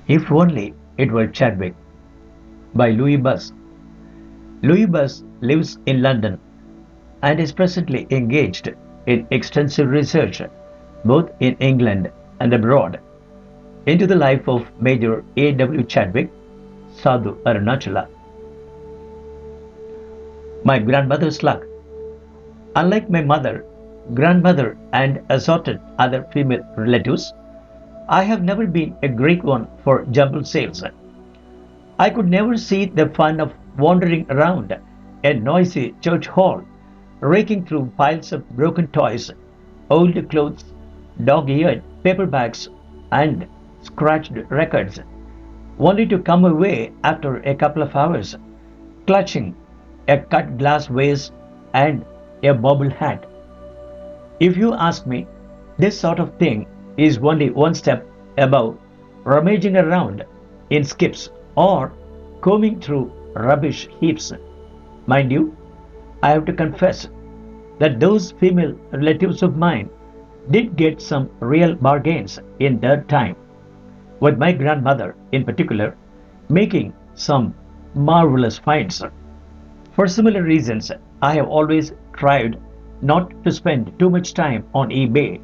If only it were Chadwick by Louis Buss. Louis Buss lives in London and is presently engaged in extensive research, both in England and abroad, into the life of Major A W Chadwick, Sadhu Arunachala. My grandmother's luck. Unlike my mother, grandmother, and assorted other female relatives, I have never been a great one for jumble sales. I could never see the fun of wandering around a noisy church hall, raking through piles of broken toys, old clothes, dog-eared paperbacks, and scratched records, only to come away after a couple of hours, clutching a cut glass vase and a bobble hat. If you ask me, this sort of thing is only one step above rummaging around in skips or combing through rubbish heaps. Mind you, I have to confess that those female relatives of mine did get some real bargains in their time, with my grandmother in particular making some marvelous finds. For similar reasons, I have always tried not to spend too much time on eBay,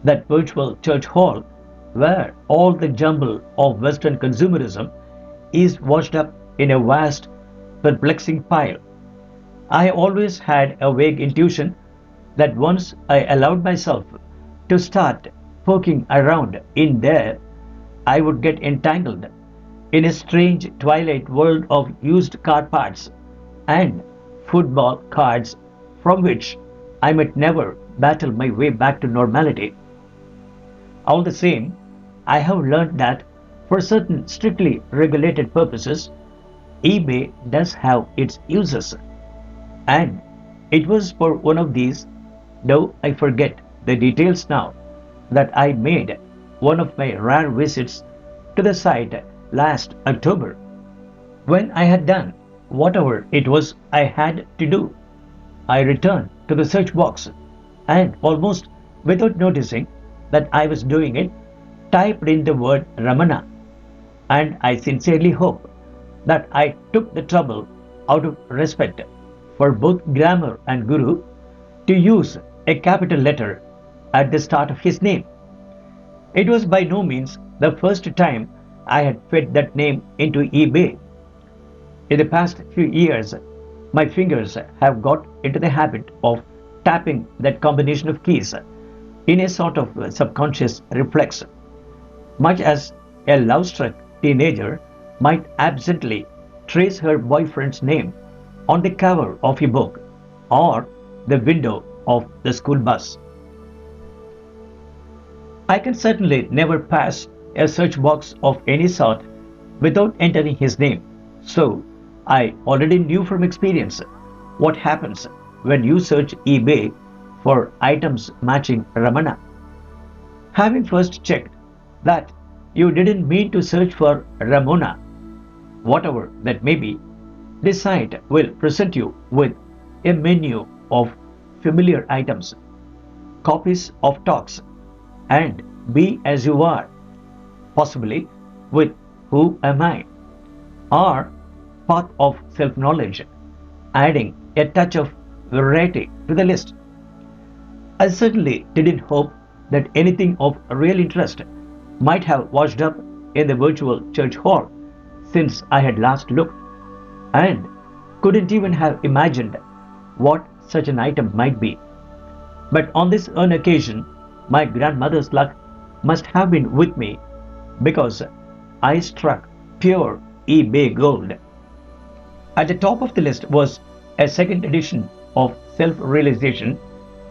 that virtual church hall where all the jumble of Western consumerism is washed up in a vast, perplexing pile. I always had a vague intuition that once I allowed myself to start poking around in there, I would get entangled in a strange twilight world of used car parts and football cards from which I might never battle my way back to normality. All the same, I have learned that for certain strictly regulated purposes, eBay does have its uses. And it was for one of these, though I forget the details now, that I made one of my rare visits to the site last October. When I had done whatever it was I had to do, I returned to the search box and, almost without noticing that I was doing it, typed in the word Ramana, and I sincerely hope that I took the trouble, out of respect for both grammar and guru, to use a capital letter at the start of his name. It was by no means the first time I had fed that name into eBay. In the past few years, my fingers have got into the habit of tapping that combination of keys in a sort of subconscious reflex, much as a love-struck teenager might absently trace her boyfriend's name on the cover of a book or the window of the school bus. I can certainly never pass a search box of any sort without entering his name, so I already knew from experience what happens when you search eBay for items matching Ramana. Having first checked that you didn't mean to search for Ramona, whatever that may be, this site will present you with a menu of familiar items, copies of talks, and be as you are, possibly with who am I, or path of self-knowledge, adding a touch of variety to the list. I certainly didn't hope that anything of real interest might have washed up in the virtual church hall since I had last looked, and couldn't even have imagined what such an item might be. But on this occasion, my grandmother's luck must have been with me, because I struck pure eBay gold. At the top of the list was a second edition of Self-Realization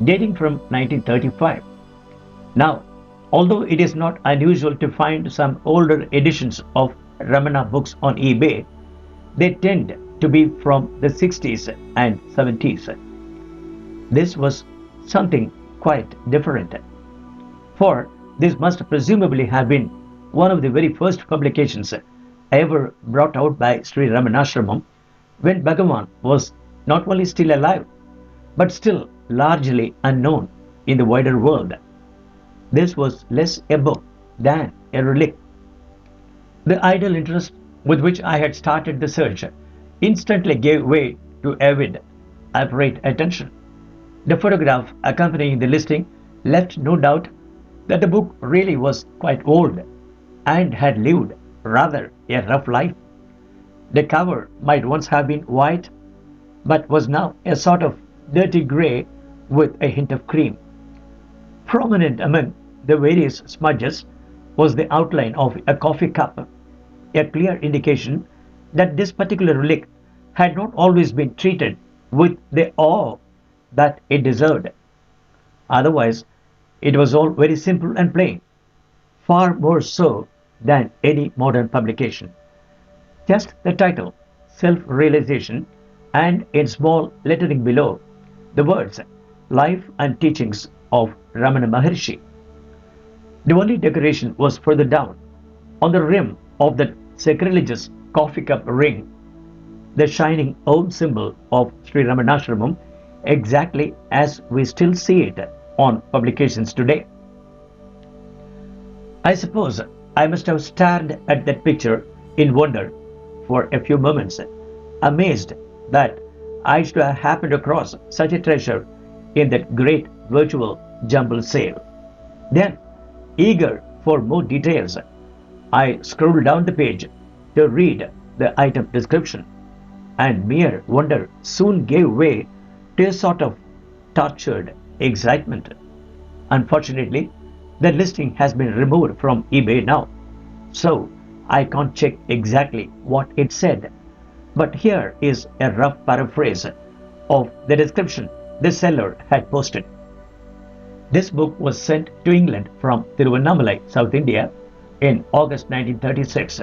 dating from 1935. Now, although it is not unusual to find some older editions of Ramana books on eBay, they tend to be from the 60s and 70s. This was something quite different, for this must presumably have been one of the very first publications ever brought out by Sri Ramanasramam when Bhagavan was not only still alive, but still largely unknown in the wider world. This was less a book than a relic. The idle interest with which I had started the search instantly gave way to avid, apparate attention. The photograph accompanying the listing left no doubt that the book really was quite old and had lived rather a rough life. The cover might once have been white, but was now a sort of dirty grey with a hint of cream. Prominent among the various smudges was the outline of a coffee cup, a clear indication that this particular relic had not always been treated with the awe that it deserved. Otherwise, it was all very simple and plain, far more so than any modern publication. Just the title, Self-Realization, and in small lettering below, the words Life and Teachings of Ramana Maharshi. The only decoration was further down, on the rim of that sacrilegious coffee cup ring, the shining Om symbol of Sri Ramanasramam, exactly as we still see it on publications today. I suppose I must have stared at that picture in wonder for a few moments, amazed that I should have happened across such a treasure in that great virtual jumble sale. Then, eager for more details, I scrolled down the page to read the item description, and mere wonder soon gave way to a sort of tortured excitement. Unfortunately, the listing has been removed from eBay now, so I can't check exactly what it said. But here is a rough paraphrase of the description the seller had posted. This book was sent to England from Tiruvannamalai, South India, in August 1936.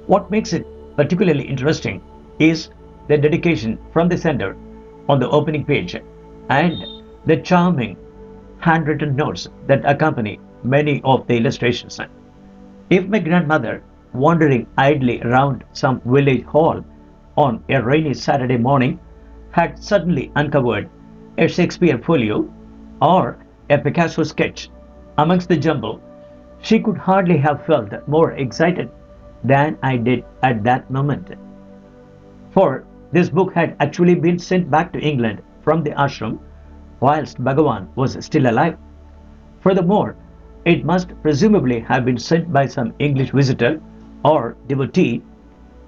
What makes it particularly interesting is the dedication from the sender on the opening page and the charming handwritten notes that accompany many of the illustrations. If my grandmother, wandering idly around some village hall on a rainy Saturday morning, had suddenly uncovered a Shakespeare folio or a Picasso sketch amongst the jumble, she could hardly have felt more excited than I did at that moment. For this book had actually been sent back to England from the ashram whilst Bhagavan was still alive. Furthermore, it must presumably have been sent by some English visitor or devotee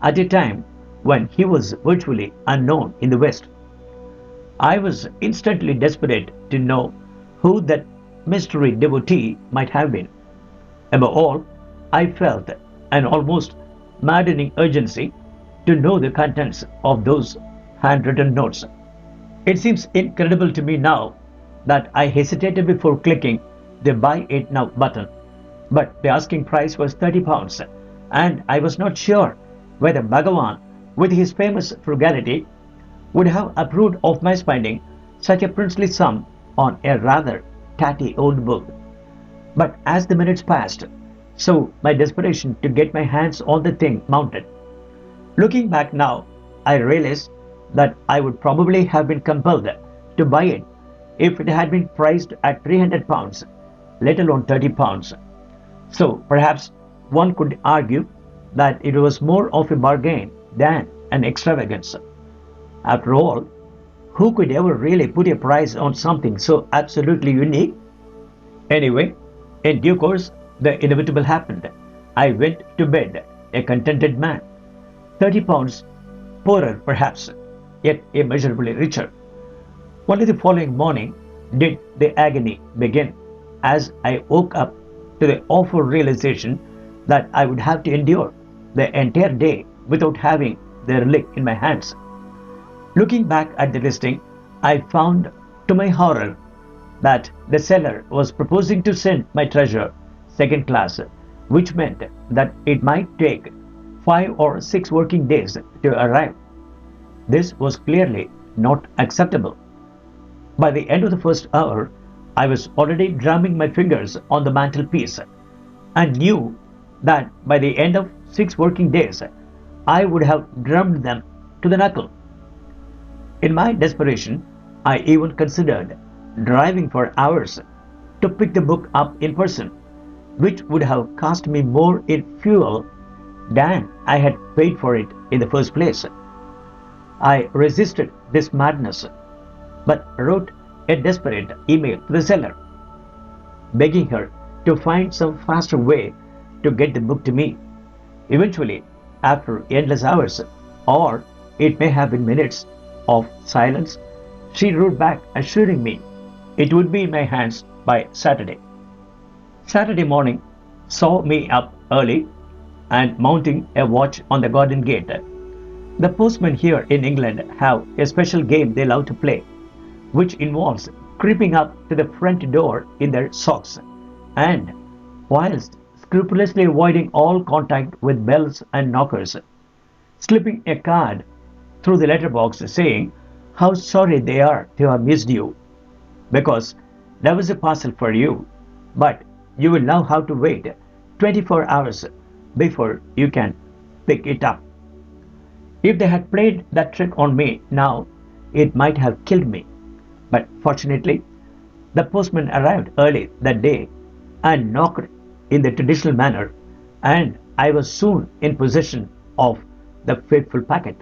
at a time when he was virtually unknown in the West. I was instantly desperate to know who that mystery devotee might have been. Above all, I felt an almost maddening urgency to know the contents of those handwritten notes. It seems incredible to me now that I hesitated before clicking the Buy It Now button, but the asking price was £30, and I was not sure whether Bhagavan, with his famous frugality, would have approved of my spending such a princely sum on a rather tatty old book. But as the minutes passed, so my desperation to get my hands on the thing mounted. Looking back now, I realize that I would probably have been compelled to buy it if it had been priced at £300, let alone £30. So perhaps one could argue that it was more of a bargain than an extravagance. After all, who could ever really put a price on something so absolutely unique? Anyway, in due course, the inevitable happened. I went to bed a contented man. £30 poorer perhaps, yet immeasurably richer. Only the following morning did the agony begin, as I woke up to the awful realization that I would have to endure the entire day without having the relic in my hands. Looking back at the listing, I found to my horror that the seller was proposing to send my treasure second class, which meant that it might take 5 or 6 working days to arrive. This was clearly not acceptable. By the end of the first hour, I was already drumming my fingers on the mantelpiece and knew that by the end of 6 working days, I would have drummed them to the knuckle. In my desperation, I even considered driving for hours to pick the book up in person, which would have cost me more in fuel than I had paid for it in the first place. I resisted this madness, but wrote a desperate email to the seller, begging her to find some faster way to get the book to me. Eventually, after endless hours, or it may have been minutes of silence, she wrote back assuring me it would be in my hands by Saturday. Saturday morning saw me up early and mounting a watch on the garden gate. The postmen here in England have a special game they love to play, which involves creeping up to the front door in their socks and, whilst scrupulously avoiding all contact with bells and knockers, slipping a card through the letterbox saying how sorry they are to have missed you, because there was a parcel for you, but you will now have to wait 24 hours before you can pick it up. If they had played that trick on me now, it might have killed me. But fortunately, the postman arrived early that day and knocked in the traditional manner, and I was soon in possession of the fateful packet.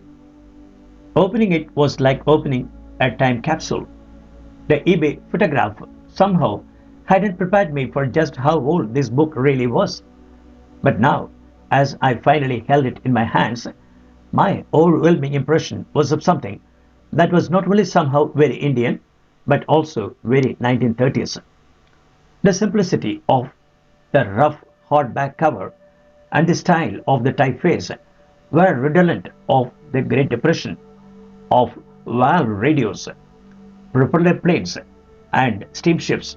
Opening it was like opening a time capsule. The eBay photograph somehow hadn't prepared me for just how old this book really was. But now, as I finally held it in my hands, my overwhelming impression was of something that was not only somehow very Indian, but also very 1930s. The simplicity of the rough hardback cover and the style of the typeface were redolent of the Great Depression, of valve radios, propeller planes, and steamships.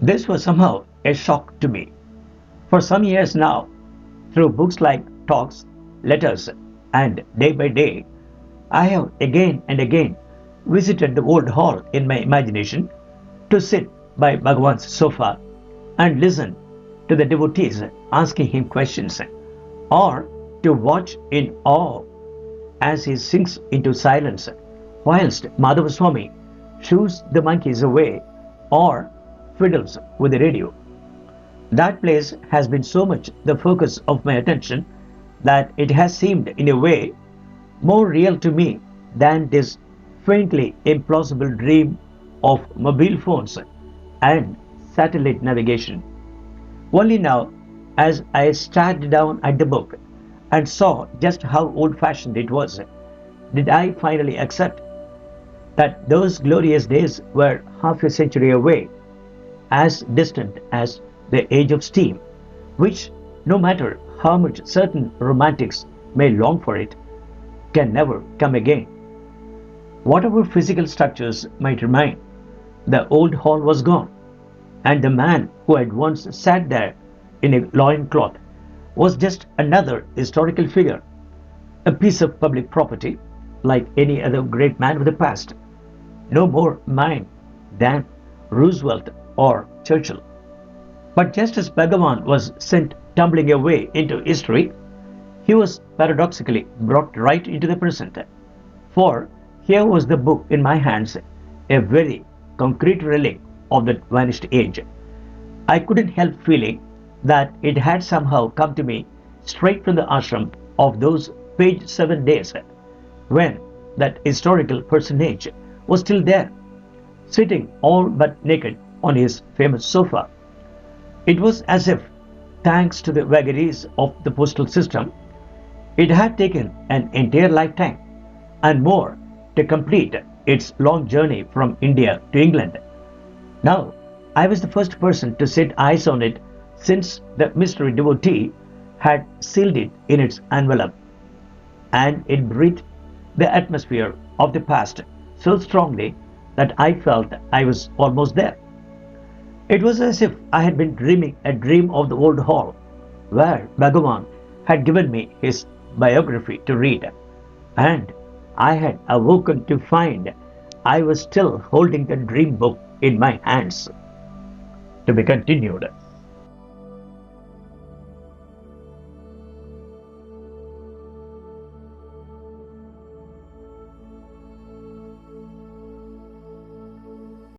This was somehow a shock to me. For some years now, through books like Talks, Letters, and Day by Day, I have again and again visited the old hall in my imagination to sit by Bhagavan's sofa and listen to the devotees asking him questions, or to watch in awe as he sinks into silence whilst Madhavaswami shoos the monkeys away or fiddles with the radio. That place has been so much the focus of my attention that it has seemed in a way more real to me than this faintly implausible dream of mobile phones and satellite navigation. Only now, as I stared down at the book and saw just how old-fashioned it was, did I finally accept that those glorious days were half a century away, as distant as the age of steam, which, no matter how much certain romantics may long for it, can never come again. Whatever physical structures might remain, the old hall was gone, and the man who had once sat there in a loincloth was just another historical figure, a piece of public property like any other great man of the past, no more mine than Roosevelt or Churchill. But just as Bhagavan was sent tumbling away into history, he was paradoxically brought right into the present. For here was the book in my hands, a very concrete relic of that vanished age. I couldn't help feeling that it had somehow come to me straight from the ashram of those page 7 days, when that historical personage was still there, sitting all but naked on his famous sofa. It was as if, thanks to the vagaries of the postal system, it had taken an entire lifetime and more to complete its long journey from India to England. Now, I was the first person to set eyes on it since the mystery devotee had sealed it in its envelope, and it breathed the atmosphere of the past so strongly that I felt I was almost there. It was as if I had been dreaming a dream of the old hall, where Bhagavan had given me his biography to read, and I had awoken to find I was still holding the dream book in my hands. To be continued.